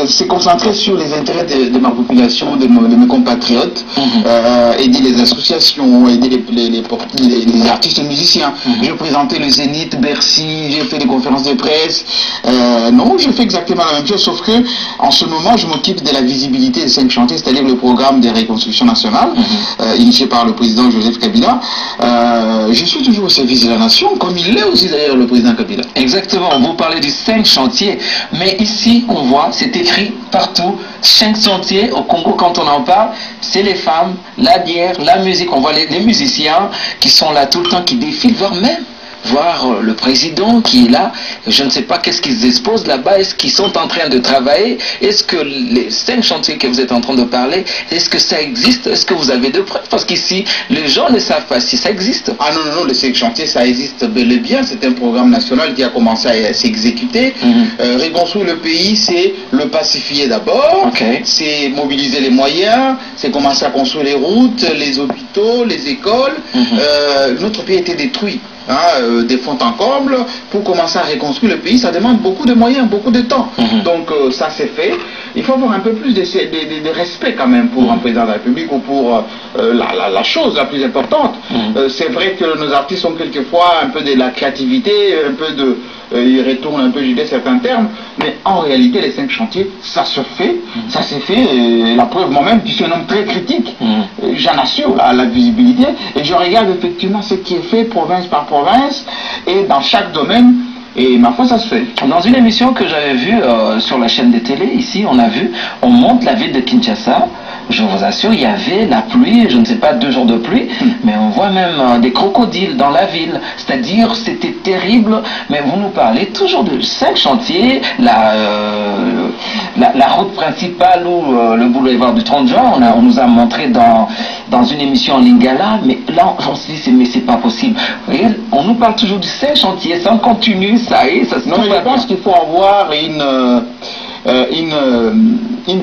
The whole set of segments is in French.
s'est concentré sur les intérêts de ma population, de mes compatriotes, aider les associations, aider les artistes et musiciens. J'ai présenté le Zénith, Bercy, j'ai fait des conférences de presse. Non, je fais exactement la même chose, sauf que en ce moment, je m'occupe de la visibilité des 5 chantiers, c'est-à-dire le programme de reconstruction nationale, initié par le président Joseph Kabila. Je suis toujours au service de la nation, comme il l'est aussi d'ailleurs le président Kabila. Exactement, vous parlez du 5 chantiers, mais ici on voit, c'est écrit partout, 5 chantiers au Congo. Quand on en parle, c'est les femmes, la bière, la musique, on voit les musiciens qui sont là tout le temps, qui défilent, voire même voir le président qui est là. Je ne sais pas qu'est-ce qu'ils exposent là-bas, est-ce qu'ils sont en train de travailler, est-ce que les 5 chantiers que vous êtes en train de parler, est-ce que ça existe, est-ce que vous avez de preuves? Parce qu'ici les gens ne savent pas si ça existe. Ah non, non, non, les 5 chantiers, ça existe bel et bien, c'est un programme national qui a commencé à s'exécuter. Reconstruire le pays, c'est le pacifier d'abord, c'est mobiliser les moyens, c'est commencer à construire les routes, les hôpitaux, les écoles. Notre pays a été détruit. Des fonds en comble, pour commencer à reconstruire le pays, ça demande beaucoup de moyens, beaucoup de temps. Donc ça c'est fait. Il faut avoir un peu plus de respect quand même pour un président de la République ou pour la chose la plus importante. C'est vrai que nos artistes ont quelquefois un peu de la créativité, un peu de... ils retournent un peu, je dis certains termes, mais en réalité les 5 chantiers, ça se fait, ça s'est fait, la preuve moi-même, je suis un homme très critique, j'en assure la visibilité, et je regarde effectivement ce qui est fait province par province, et dans chaque domaine, et ma foi, ça se fait. Dans une émission que j'avais vue sur la chaîne de télé, ici, on monte la ville de Kinshasa. Je vous assure, il y avait la pluie, je ne sais pas, 2 jours de pluie, mais on voit même des crocodiles dans la ville. C'est-à-dire, c'était terrible, mais vous nous parlez toujours de 5 chantiers, la route principale ou le boulevard du 30 juin, on nous a montré dans une émission en Lingala, mais là, on se dit, mais c'est pas possible. Vous voyez, on nous parle toujours de 5 chantiers, ça continue, ça y est, ça se... Non, mais je pense qu'il faut avoir une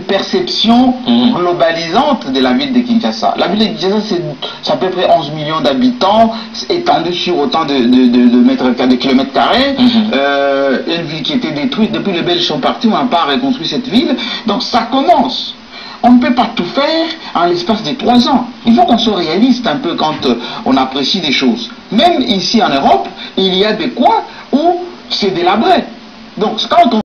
perception globalisante de la ville de Kinshasa. La ville de Kinshasa, c'est à peu près 11 millions d'habitants, étendue sur autant de kilomètres carrés. Une ville qui était détruite, depuis les Belges sont partis, on n'a pas reconstruit cette ville. Donc ça commence. On ne peut pas tout faire en l'espace de 3 ans. Il faut qu'on soit réaliste un peu quand on apprécie des choses. Même ici en Europe, il y a des coins où c'est délabré. Donc quand on